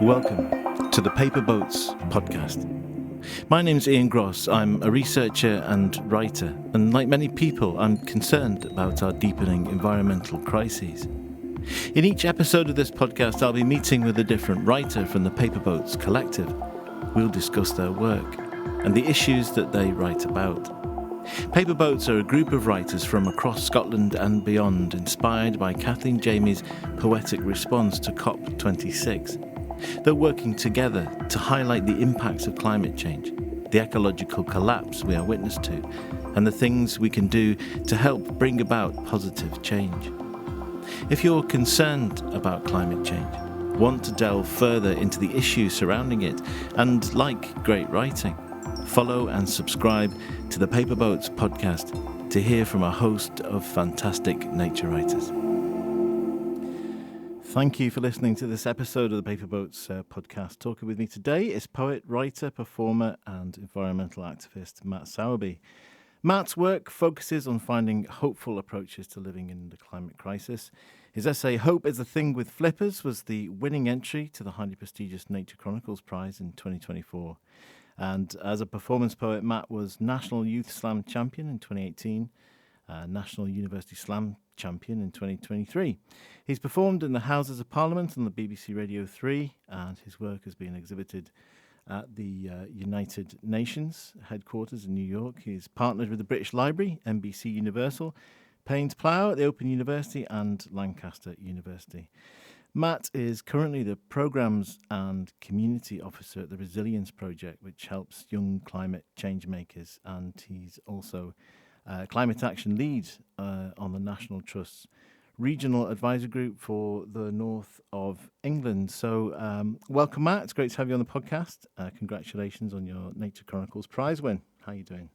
Welcome to the Paper Boats podcast. My name's Ian Grosz. I'm a researcher and writer, and like many people, I'm concerned about our deepening environmental crises. In each episode of this podcast, I'll be meeting with a different writer from the Paper Boats collective. We'll discuss their work and the issues that they write about. Paper Boats are a group of writers from across Scotland and beyond, inspired by Kathleen Jamie's poetic response to COP26. They're working together to highlight the impacts of climate change, the ecological collapse we are witness to, and the things we can do to help bring about positive change. If you're concerned about climate change, want to delve further into the issues surrounding it, and like great writing, follow and subscribe to the Paper Boats podcast to hear from a host of fantastic nature writers. Thank you for listening to this episode of the Paper Boats podcast. Talking with me today is poet, writer, performer and environmental activist Matt Sowerby. Matt's work focuses on finding hopeful approaches to living in the climate crisis. His essay, Hope is a Thing with Flippers, was the winning entry to the highly prestigious Nature Chronicles Prize in 2024. And as a performance poet, Matt was National Youth Slam Champion in 2018, National University Slam Champion in 2023. He's performed in the Houses of Parliament on the BBC Radio 3, and his work has been exhibited at the United Nations headquarters in New York. He's partnered with the British Library, NBC Universal, Payne's Plough at the Open University and Lancaster University. Matt is currently the Programmes and Community Officer at the Resilience Project, which helps young climate change makers, and he's also Climate Action Lead on the National Trust's Regional Advisory Group for the North of England. So welcome, Matt. It's great to have you on the podcast. Congratulations on your Nature Chronicles Prize win. How are you doing?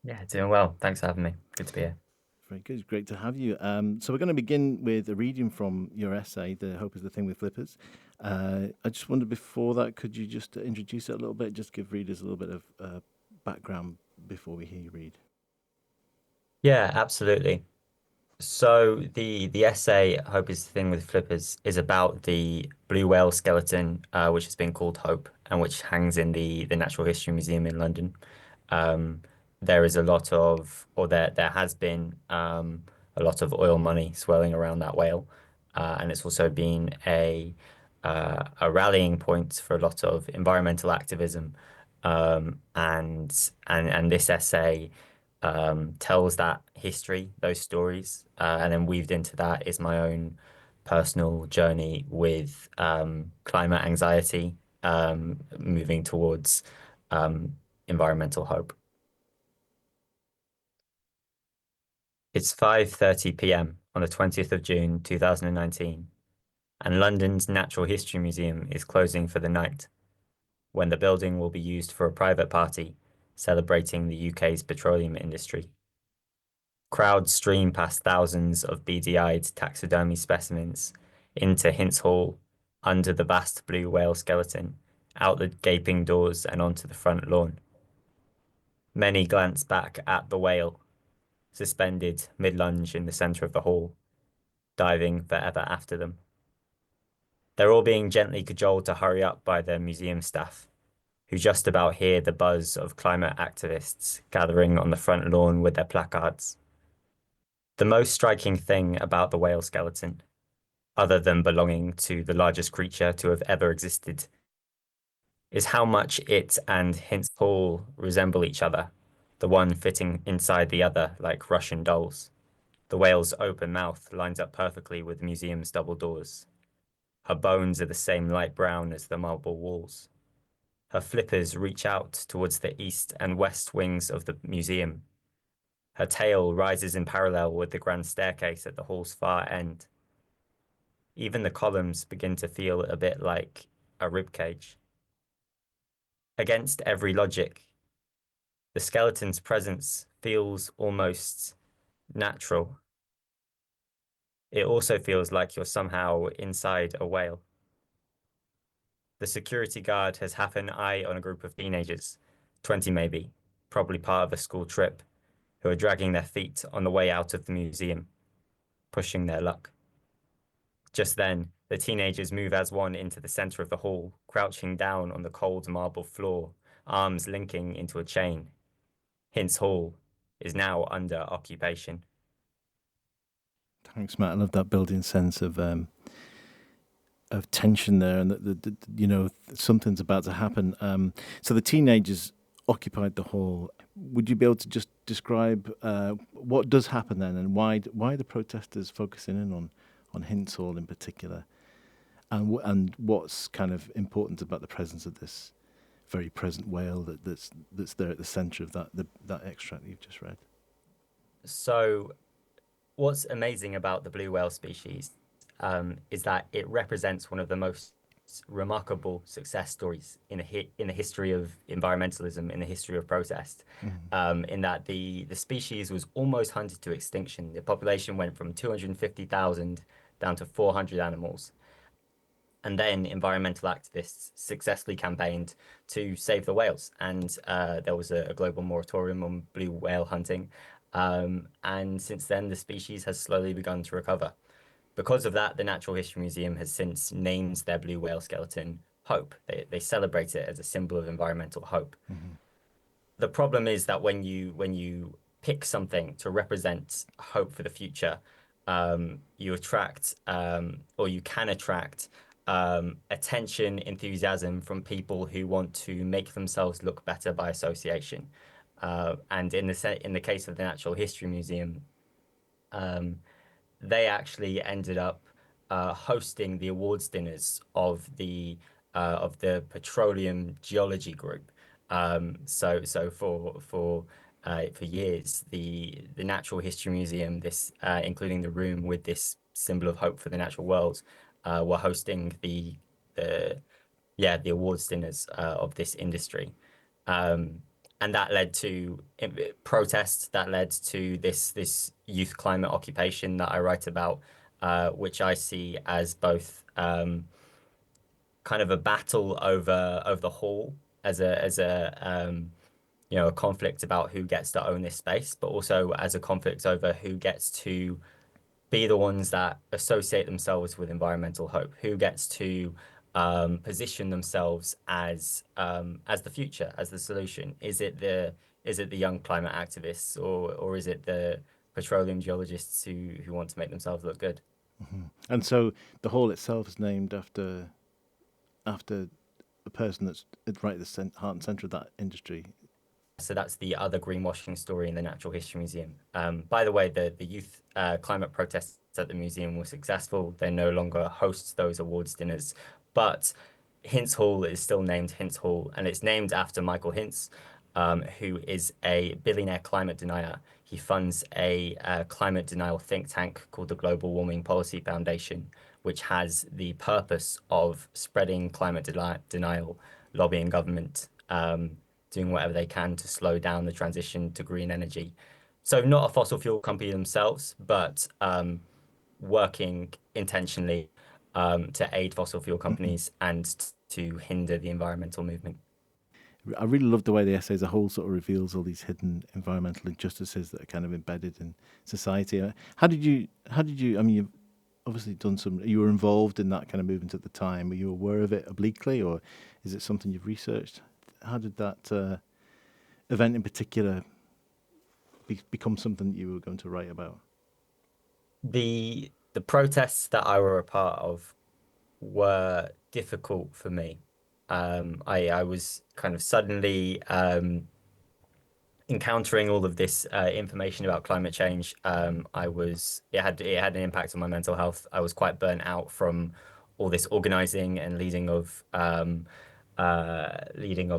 Yeah, doing well. Thanks for having me. Good to be here. Very good. Great to have you. So we're going to begin with a reading from your essay, The Hope is the Thing with Flippers. I just wondered before that, could you just introduce it a little bit, just give readers a little bit of background before we hear you read? Yeah, absolutely. So the essay Hope is the Thing with Flippers is about the blue whale skeleton, which has been called Hope and which hangs in the Natural History Museum in London. There is a lot of, or there has been a lot of oil money swirling around that whale, and it's also been a rallying point for a lot of environmental activism. And this essay tells that history, those stories, and then weaved into that is my own personal journey with climate anxiety, moving towards environmental hope. It's 5:30 p.m. on the 20th of June 2019, and London's Natural History Museum is closing for the night, when the building will be used for a private party celebrating the UK's petroleum industry. Crowds stream past thousands of beady-eyed taxidermy specimens into Hintz Hall, under the vast blue whale skeleton, out the gaping doors and onto the front lawn. Many glance back at the whale, suspended mid-lunge in the centre of the hall, diving forever after them. They're all being gently cajoled to hurry up by their museum staff, who just about hear the buzz of climate activists gathering on the front lawn with their placards. The most striking thing about the whale skeleton, other than belonging to the largest creature to have ever existed, is how much it and Hintz Hall resemble each other, the one fitting inside the other like Russian dolls. The whale's open mouth lines up perfectly with the museum's double doors. Her bones are the same light brown as the marble walls. Her flippers reach out towards the east and west wings of the museum. Her tail rises in parallel with the grand staircase at the hall's far end. Even the columns begin to feel a bit like a ribcage. Against every logic, the skeleton's presence feels almost natural. It also feels like you're somehow inside a whale. The security guard has half an eye on a group of teenagers, 20 maybe, probably part of a school trip, who are dragging their feet on the way out of the museum, pushing their luck. Just then, The teenagers move as one into the center of the hall, crouching down on the cold marble floor, arms linking into a chain. Hintz Hall is now under occupation. Thanks, Matt. I love that building sense of tension there, and that something's about to happen. So the teenagers occupied the hall. Would you be able to just describe what does happen then, and why the protesters focusing in on Hintz Hall in particular, and what's kind of important about the presence of this very present whale that's there at the centre of that extract you've just read? So, what's amazing about the blue whale species is that it represents one of the most remarkable success stories in the history of environmentalism, in the history of protest. In that the species was almost hunted to extinction. The population went from 250,000 down to 400 animals. And then environmental activists successfully campaigned to save the whales. And there was a global moratorium on blue whale hunting. And since then, the species has slowly begun to recover. Because of that, the Natural History Museum has since named their blue whale skeleton Hope. They celebrate it as a symbol of environmental hope. The problem is that when you pick something to represent hope for the future, you attract or you can attract attention, enthusiasm from people who want to make themselves look better by association. And in the case of the Natural History Museum, um, they actually ended up hosting the awards dinners of the Petroleum Geology Group. For years, the Natural History Museum, this including the room with this symbol of hope for the natural world, were hosting the the awards dinners of this industry. Um, and that led to protests, that led to this youth climate occupation that I write about, which I see as both kind of a battle over the hall as a a conflict about who gets to own this space, but also as a conflict over who gets to be the ones that associate themselves with environmental hope, who gets to position themselves as the future, as the solution. Is it the young climate activists, or is it the petroleum geologists who want to make themselves look good? And so the hall itself is named after a person that's right at the heart and centre of that industry. So that's the other greenwashing story in the Natural History Museum. By the way, the youth climate protests at the museum were successful. They no longer host those awards dinners, but Hintz Hall is still named Hintz Hall, and it's named after Michael Hintz, who is a billionaire climate denier. He funds a climate denial think tank called the Global Warming Policy Foundation, which has the purpose of spreading climate denial, lobbying government, doing whatever they can to slow down the transition to green energy. So not a fossil fuel company themselves, but working intentionally to aid fossil fuel companies and to hinder the environmental movement. I really love the way the essay as a whole sort of reveals all these hidden environmental injustices that are kind of embedded in society. How did you, I mean, you've obviously you were involved in that kind of movement at the time. Were you aware of it obliquely, or is it something you've researched? How did that event in particular become something that you were going to write about? The protests that I were a part of were difficult for me. I was kind of suddenly encountering all of this information about climate change. It had an impact on my mental health. I was quite burnt out from all this organizing and leading of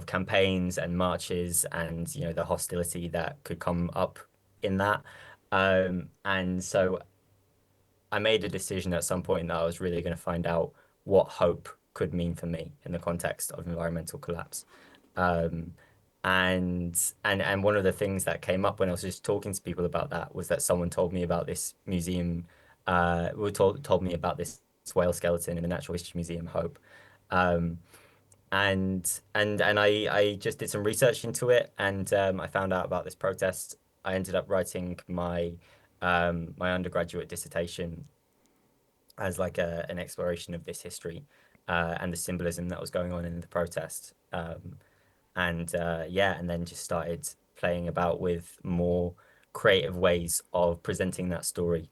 campaigns and marches, and the hostility that could come up in that. And so I made a decision at some point that I was really going to find out what hope could mean for me in the context of environmental collapse. Um, and one of the things that came up when I was just talking to people about that was that someone told me about this museum, told me about this whale skeleton in the Natural History Museum, Hope. Um, and I just did some research into it, and I found out about this protest. I ended up writing my undergraduate dissertation as like an exploration of this history and the symbolism that was going on in the protest. And then just started playing about with more creative ways of presenting that story,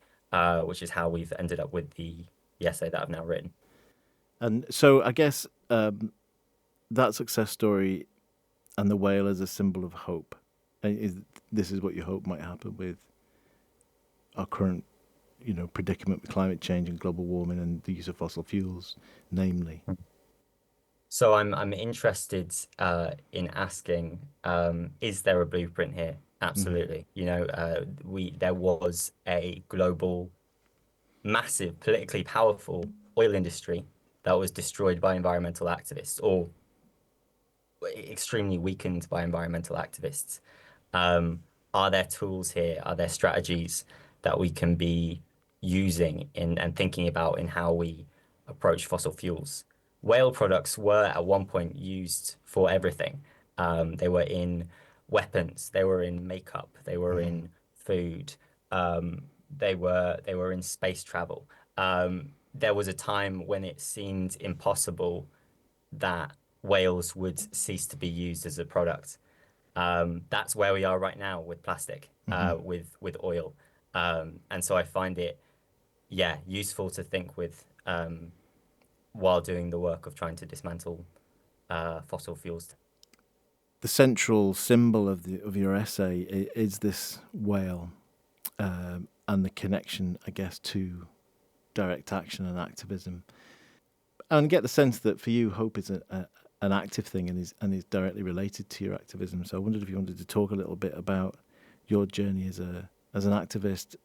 which is how we've ended up with the essay that I've now written. And so I guess that success story and the whale as a symbol of hope. Is this is what you hope might happen with our current, predicament with climate change and global warming and the use of fossil fuels, namely. So I'm interested in asking, is there a blueprint here? Mm-hmm. Absolutely. We there was a global, massive, politically powerful oil industry that was destroyed by environmental activists, or extremely weakened by environmental activists. Um, are there tools here? Are there strategies that we can be using in and thinking about in how we approach fossil fuels? Whale products were at one point used for everything. They were in weapons, they were in makeup, they were Mm-hmm. in food, they were in space travel. There was a time when it seemed impossible that whales would cease to be used as a product. That's where we are right now with plastic, Mm-hmm. with oil, and so I find it, yeah, useful to think with while doing the work of trying to dismantle fossil fuels. The central symbol of your essay is this whale, and the connection, I guess, to direct action and activism. And I get the sense that for you, hope is an active thing and is directly related to your activism. So I wondered if you wanted to talk a little bit about your journey as an activist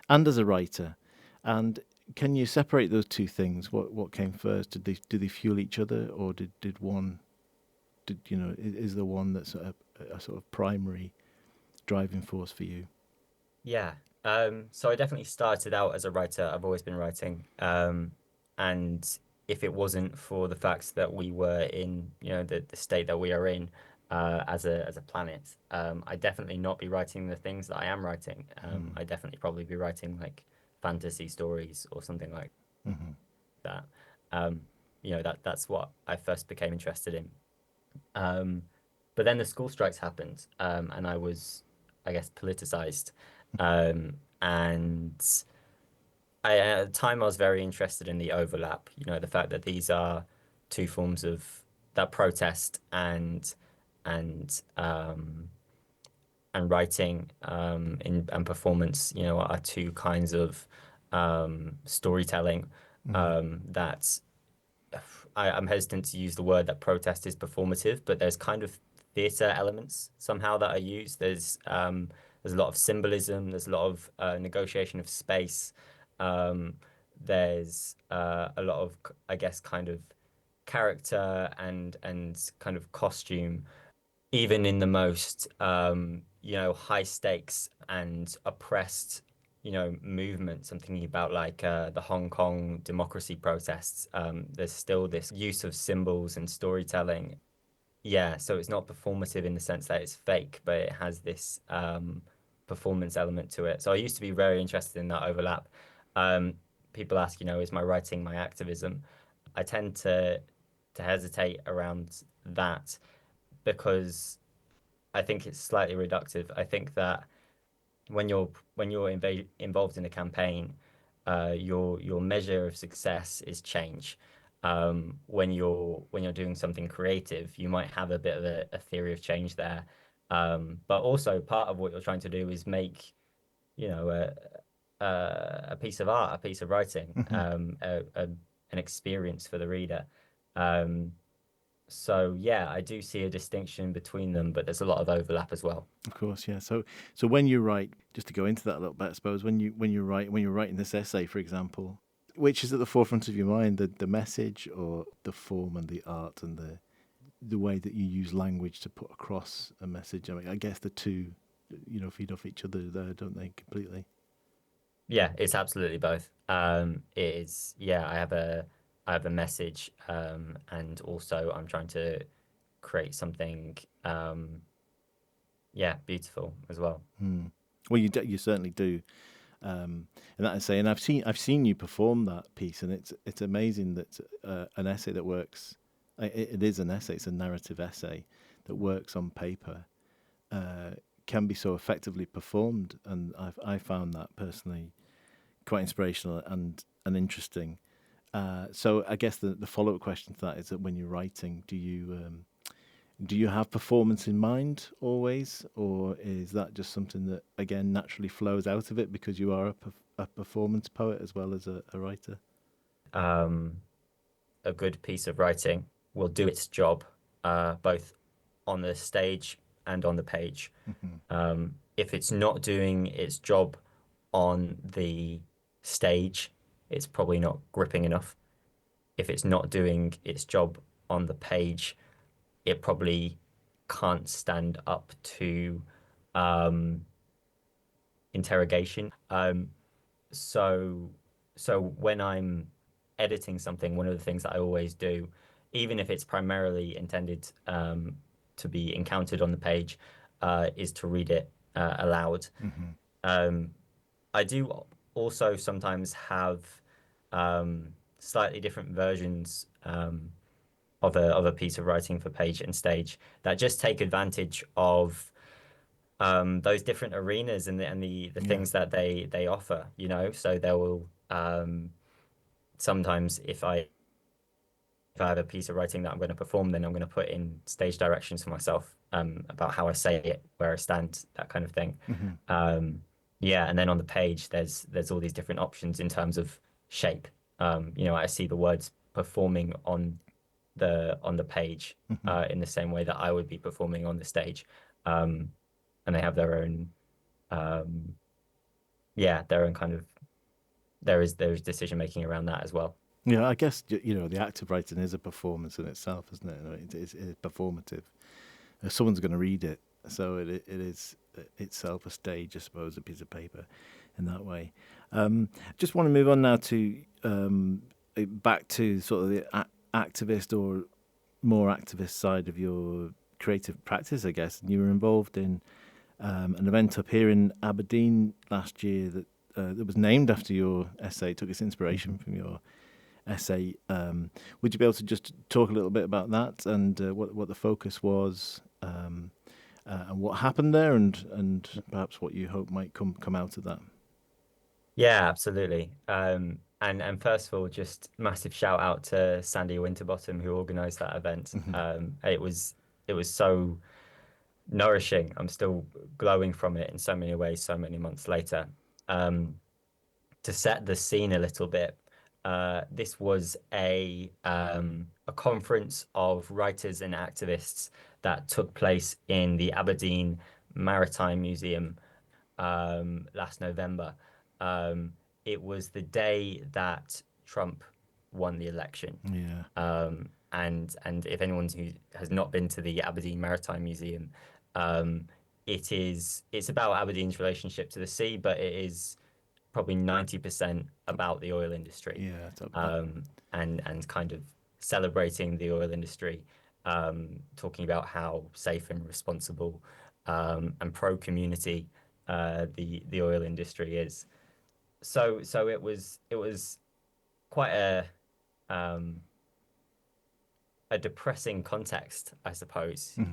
and as a writer, and can you separate those two things? What came first? Did they fuel each other, or did one? Did is there one that's a sort of primary driving force for you? Yeah. So I definitely started out as a writer. I've always been writing. And if it wasn't for the fact that we were in, the state that we are in, as a planet, I'd definitely not be writing the things that I am writing. Mm. I'd definitely probably be writing like fantasy stories or something like Mm-hmm. that. Um, that's what I first became interested in. Um, but then the school strikes happened, and I was, I guess, politicized. And at the time, I was very interested in the overlap, the fact that these are two forms of that protest and and writing and performance, are two kinds of storytelling Mm-hmm. that I'm hesitant to use the word that protest is performative, but there's kind of theatre elements somehow that I use. There's a lot of symbolism. There's a lot of negotiation of space. Um, there's a lot of, I guess, kind of character and kind of costume, even in the most high stakes and oppressed movements. I'm thinking about like the Hong Kong democracy protests. There's still this use of symbols and storytelling. Yeah, so it's not performative in the sense that it's fake, but it has this performance element to it. So I used to be very interested in that overlap. um, People ask, is my writing my activism? I tend to hesitate around that because I think it's slightly reductive. I think that when you're involved in a campaign, your measure of success is change. When you're doing something creative, you might have a bit of a theory of change there. But also part of what you're trying to do is make, you know, a piece of art, a piece of writing, Mm-hmm. an experience for the reader. Um, so yeah, I do see a distinction between them, but there's a lot of overlap as well. Of course, yeah. So when you write, just to go into that a little bit, I suppose when you're writing this essay, for example, which is at the forefront of your mind, the message or the form and the art and the way that you use language to put across a message. I mean, I guess the two, feed off each other there, don't they? Completely. Yeah, it's absolutely both. It is, yeah, I have a message, and also I'm trying to create something, yeah, beautiful as well. Hmm. Well, you certainly do. And that I say, and I've seen you perform that piece, and it's amazing that an essay that works. It is an essay. It's a narrative essay that works on paper. Can be so effectively performed, and I found that personally quite inspirational and interesting. So I guess the follow up question to that is that when you're writing, do you have performance in mind always, or is that just something that again naturally flows out of it because you are a performance poet as well as a writer? Um, a good piece of writing will do its job, both on the stage and on the page. Hmm. If it's not doing its job on the stage, it's probably not gripping enough. If it's not doing its job on the page, it probably can't stand up to um, interrogation. So, so when I'm editing something, one of the things that I always do, even if it's primarily intended to be encountered on the page, is to read it aloud. Hmm. Um, I do also sometimes have slightly different versions of a piece of writing for page and stage that just take advantage of those different arenas and the Yeah. things that they offer, So they will sometimes if I have a piece of writing that I'm going to perform, then I'm going to put in stage directions for myself about how I say it, where I stand, that kind of thing. Hmm. Um, yeah, and then on the page, there's all these different options in terms of shape. I see the words performing on the page Hmm. in the same way that I would be performing on the stage, um, and they have their own um, yeah, their own kind of there is decision making around that as well. Yeah, I guess the act of writing is a performance in itself, isn't it? It's performative. Someone's going to read it, so it is itself a stage, I suppose, a piece of paper, in that way. Just want to move on now to back to sort of the activist or more activist side of your creative practice, I guess. And you were involved in an event up here in Aberdeen last year that was named after your essay. Took its inspiration from your essay. Would you be able to just talk a little bit about that and what the focus was, and what happened there, and perhaps what you hope might come out of that? Yeah, absolutely. And first of all, just massive shout out to Sandy Winterbottom who organised that event. Hmm. It was so nourishing. I'm still glowing from it in so many ways, so many months later. Um, to set the scene a little bit, this was a conference of writers and activists that took place in the Aberdeen Maritime Museum last November. Um, it was the day that Trump won the election. Yeah. And if anyone who has not been to the Aberdeen Maritime Museum, um, it's about Aberdeen's relationship to the sea, but it is probably 90% about the oil industry, Yeah. and kind of celebrating the oil industry, talking about how safe and responsible and pro-community the oil industry is. So it was quite um, a depressing context, I suppose. Hmm.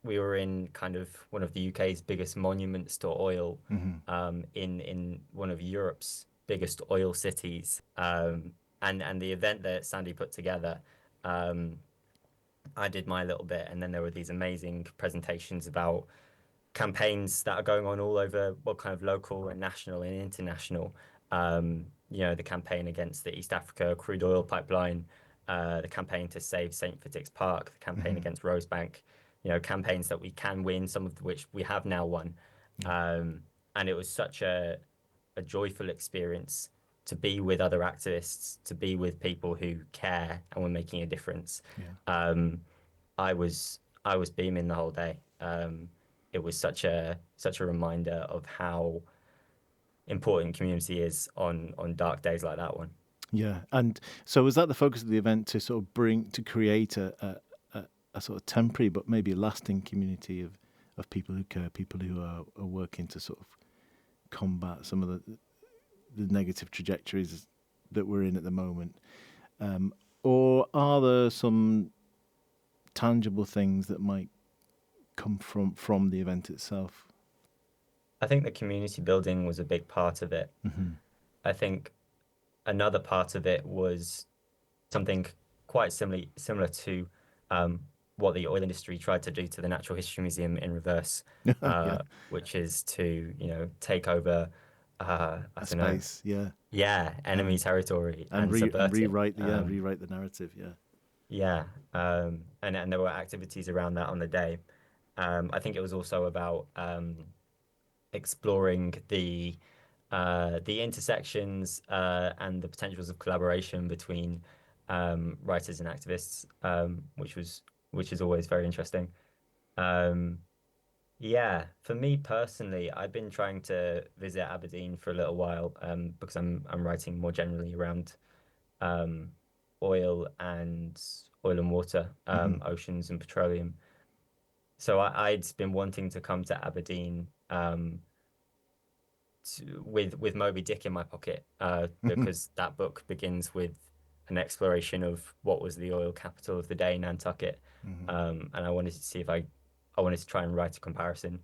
We were in kind of one of the UK's biggest monuments to oil, Hmm. in one of Europe's biggest oil cities, and the event that Sandy put together. Um, I did my little bit, and then there were these amazing presentations about campaigns that are going on all over, well, kind of local and national and international. The campaign against the East Africa crude oil pipeline, the campaign to save St. Fittick's Park, the campaign Hmm. against Rosebank, campaigns that we can win, some of which we have now won. Yeah. Um, and it was such a joyful experience to be with other activists, to be with people who care and were making a difference. Yeah. Um, I was beaming the whole day. It was such a reminder of how important community is on dark days like that one. Yeah. And so was that the focus of the event, to sort of create a sort of temporary but maybe lasting community of people who care, people who are working to sort of combat some of the negative trajectories that we're in at the moment? Um, or are there some tangible things that might come from the event itself? I think the community building was a big part of it. Hmm. I think another part of it was something quite similar to what the oil industry tried to do to the Natural History Museum in reverse, Yeah, which is to, take over, I a don't know, space. Yeah, yeah, enemy and territory and subvert it. rewrite the narrative. Yeah. Yeah, and there were activities around that on the day. I think it was also about exploring the intersections and the potentials of collaboration between writers and activists, which is always very interesting. Um, yeah, for me personally, I've been trying to visit Aberdeen for a little while because I'm writing more generally around um, oil and oil and water, Hmm. oceans and petroleum. So I'd been wanting to come to Aberdeen with Moby Dick in my pocket Hmm. because that book begins with an exploration of what was the oil capital of the day, Nantucket, Hmm. and I wanted to see if I wanted to try and write a comparison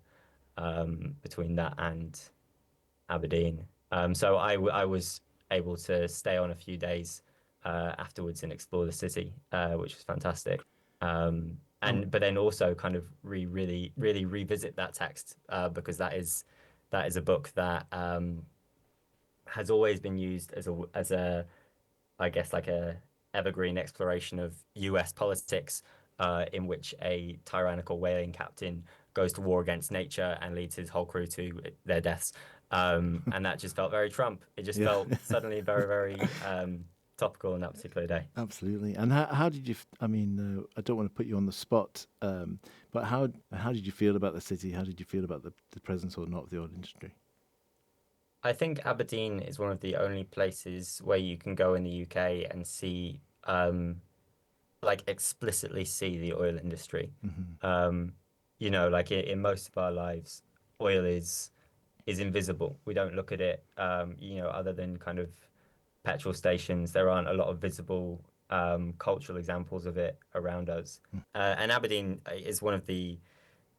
between that and Aberdeen. So I was able to stay on a few days afterwards and explore the city, which was fantastic. Oh, And but then also kind of really revisit that text because that is a book that has always been used as a I guess like a evergreen exploration of US politics, in which a tyrannical whaling captain goes to war against nature and leads his whole crew to their deaths. And that just felt very Trump. It just yeah. felt suddenly very topical on that particular day. Absolutely. And how did you? I mean, I don't want to put you on the spot, but how did you feel about the city? How did you feel about the presence or not of the oil industry? I think Aberdeen is one of the only places where you can go in the UK and see like explicitly see the oil industry. Hmm. Um, like in most of our lives, oil is invisible. We don't look at it, other than kind of petrol stations. There aren't a lot of visible cultural examples of it around us. And Aberdeen is one of the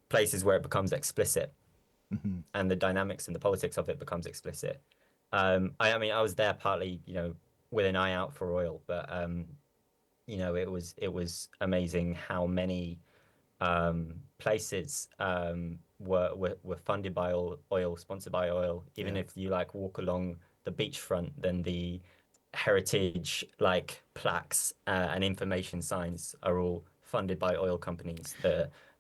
places where it becomes explicit Hmm. and the dynamics and the politics of it becomes explicit. I mean, I was there partly, with an eye out for oil, but it was amazing how many places were funded by oil, sponsored by oil. Even Yeah. if you like walk along the beachfront, then the heritage like plaques and information signs are all funded by oil companies.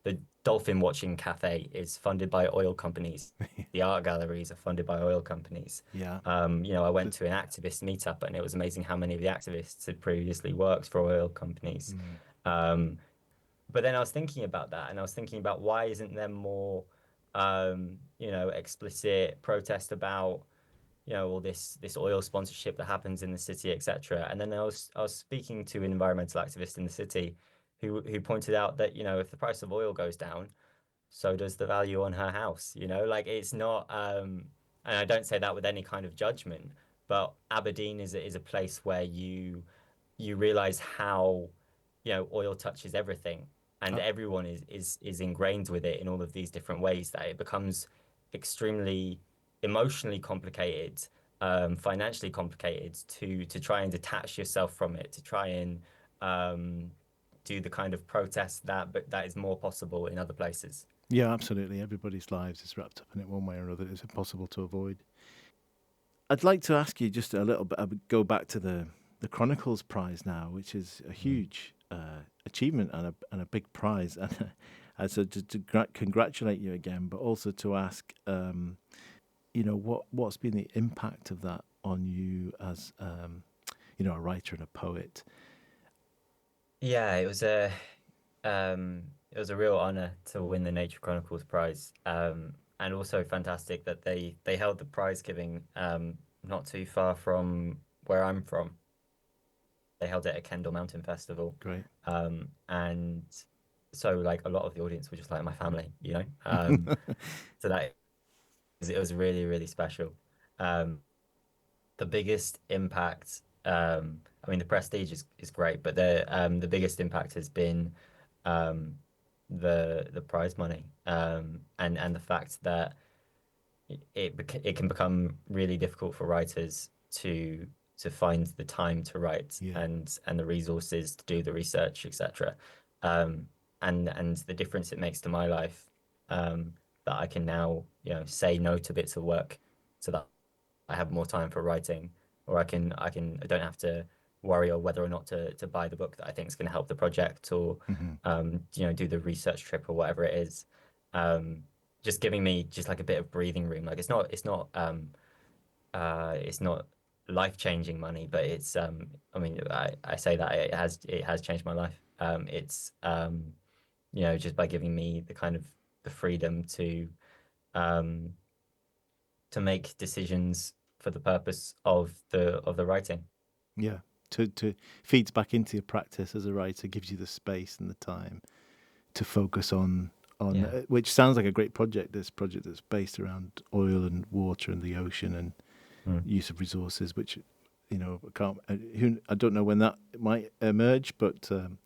The dolphin watching cafe is funded by oil companies. The art galleries are funded by oil companies. Yeah. I went The- to an activist meetup and it was amazing how many of the activists had previously worked for oil companies. mm, Um, but then I was thinking about that and I was thinking about why isn't there more, explicit protest about, all this oil sponsorship that happens in the city, etc. And then I was speaking to an environmental activist in the city who pointed out that, if the price of oil goes down, so does the value on her house. Like it's not, and I don't say that with any kind of judgment, but Aberdeen is a place where you realize how, oil touches everything and uh, everyone is ingrained with it in all of these different ways that it becomes extremely emotionally complicated, financially complicated to try and detach yourself from it, to try and um, do the kind of protest but that is more possible in other places. yeah, absolutely. Everybody's lives is wrapped up in it one way or another. It's impossible to avoid. I'd like to ask you just a little bit. I would go back to the Chronicles Prize now, which is a Mm. huge achievement and a big prize. And so to congratulate you again, but also to ask, what's been the impact of that on you as a writer and a poet. Yeah, it was a real honor to win the Nature Chronicles Prize, and also fantastic that they held the prize giving not too far from where I'm from. They held it at Kendal Mountain Festival, Great. and so like a lot of the audience were just like my family, so that It was really, really special. Um, the biggest impact, I mean, the prestige is great, but the biggest impact has been um, the prize money, and the fact that it can become really difficult for writers to find the time to write Yeah. and the resources to do the research, etc. Um, and the difference it makes to my life, that I can now, say no to bits of work so that I have more time for writing, or I don't have to worry or whether or not to buy the book that I think is going to help the project, or Hmm. do the research trip or whatever it is. Um, just giving me just like a bit of breathing room. Like it's not life-changing money, but I mean, I say that it has changed my life. It's just by giving me the kind of the freedom um to make decisions for the purpose of the writing. Yeah. To feeds back into your practice as a writer, gives you the space and the time to focus on Yeah. which sounds like a great project. This project that's based around oil and water and the ocean and Mm. use of resources, which I can't. I don't know when that might emerge, but I'm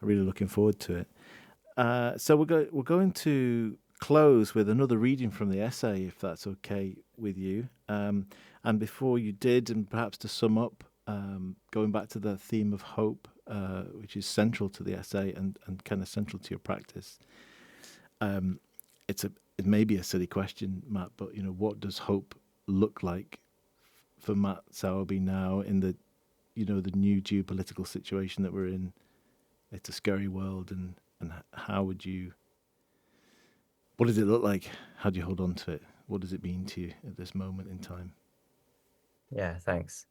really looking forward to it. So we're going to close with another reading from the essay, if that's okay with you. And before you did, and perhaps to sum up, going back to the theme of hope, which is central to the essay and kind of central to your practice. Um, it may be a silly question, Matt, but what does hope look like for Matt Sowerby now in the new geopolitical situation that we're in? It's a scary world, and how would you? What does it look like? How do you hold on to it? What does it mean to you at this moment in time? Yeah, thanks.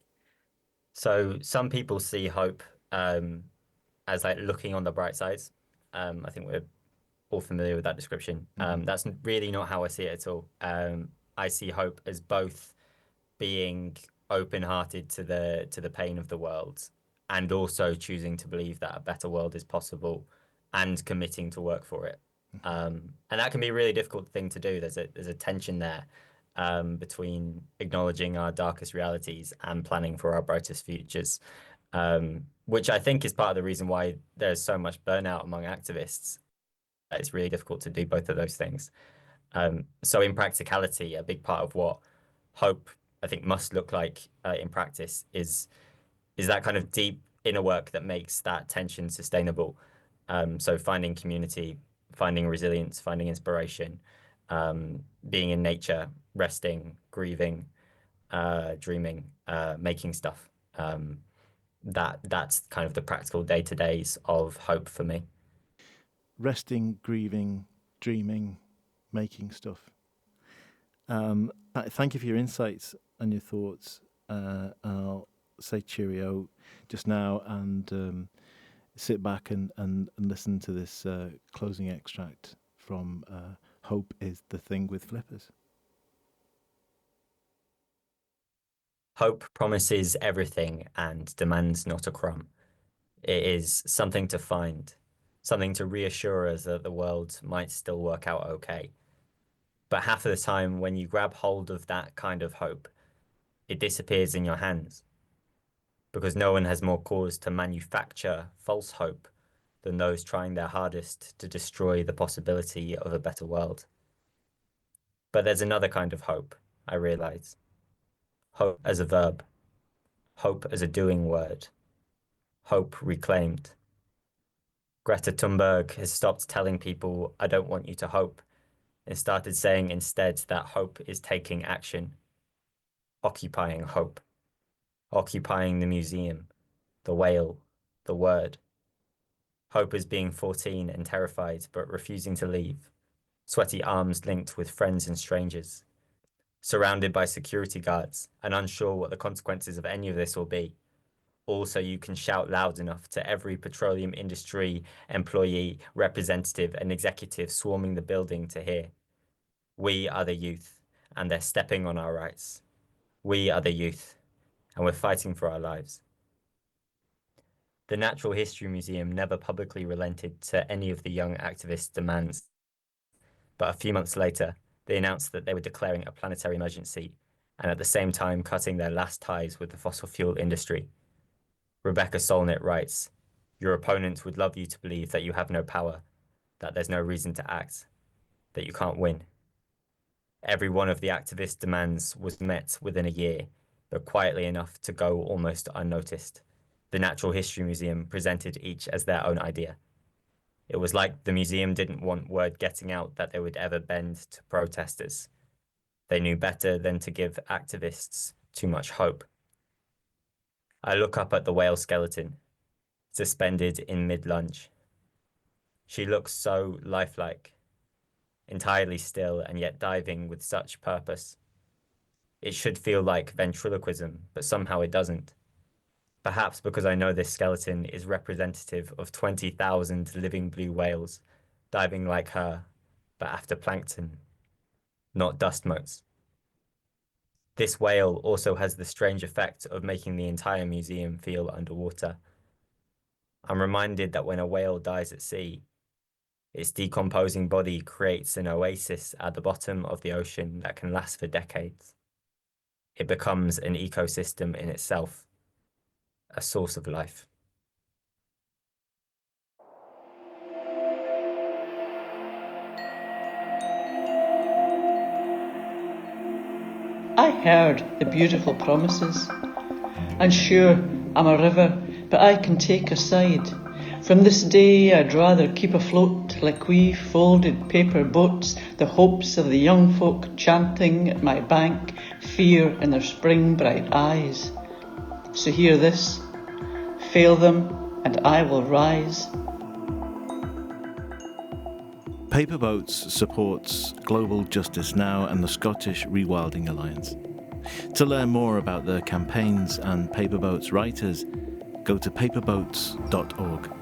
So some people see hope as like looking on the bright sides. I think we're all familiar with that description. Hmm. That's really not how I see it at all. I see hope as both being open-hearted to the pain of the world, and also choosing to believe that a better world is possible and committing to work for it. Hmm. And that can be a really difficult thing to do. There's a tension there, between acknowledging our darkest realities and planning for our brightest futures, which I think is part of the reason why there's so much burnout among activists. It's really difficult to do both of those things. So in practicality, a big part of what hope, I think, must look like in practice is that kind of deep inner work that makes that tension sustainable. So finding community, finding resilience, finding inspiration, being in nature, resting, grieving, dreaming, making stuff. That's kind of the practical day-to-days of hope for me. Resting, grieving, dreaming, making stuff. Thank you for your insights and your thoughts. I'll say cheerio just now and sit back and listen to this closing extract from Hope is the Thing with Flippers. Hope promises everything and demands not a crumb. It is something to find, something to reassure us that the world might still work out okay. But half of the time, when you grab hold of that kind of hope, it disappears in your hands because no one has more cause to manufacture false hope than those trying their hardest to destroy the possibility of a better world. But there's another kind of hope, I realize. Hope as a verb, hope as a doing word, hope reclaimed. Greta Thunberg has stopped telling people, I don't want you to hope, and started saying instead that hope is taking action, occupying hope, occupying the museum, the whale, the word. Hope is being 14 and terrified, but refusing to leave, sweaty arms linked with friends and strangers, surrounded by security guards and unsure what the consequences of any of this will be. Also, you can shout loud enough to every petroleum industry employee, representative, and executive swarming the building to hear. We are the youth, and they're stepping on our rights. We are the youth, and we're fighting for our lives. The Natural History Museum never publicly relented to any of the young activists' demands, but a few months later, they announced that they were declaring a planetary emergency and at the same time cutting their last ties with the fossil fuel industry. Rebecca Solnit writes, "Your opponent would love you to believe that you have no power, that there's no reason to act, that you can't win." Every one of the activist demands was met within a year, but quietly enough to go almost unnoticed. The Natural History Museum presented each as their own idea. It was like the museum didn't want word getting out that they would ever bend to protesters. They knew better than to give activists too much hope. I look up at the whale skeleton, suspended in mid-lunge. She looks so lifelike, entirely still and yet diving with such purpose. It should feel like ventriloquism, but somehow it doesn't. Perhaps because I know this skeleton is representative of 20,000 living blue whales diving like her, but after plankton, not dust motes. This whale also has the strange effect of making the entire museum feel underwater. I'm reminded that when a whale dies at sea, its decomposing body creates an oasis at the bottom of the ocean that can last for decades. It becomes an ecosystem in itself, a source of life. I heard the beautiful promises, and sure, I'm a river, but I can take a side. From this day I'd rather keep afloat like wee folded paper boats, the hopes of the young folk chanting at my bank, fear in their spring bright eyes. So hear this, fail them and I will rise. Paper Boats supports Global Justice Now and the Scottish Rewilding Alliance. To learn more about their campaigns and Paper Boats writers, go to paperboats.org.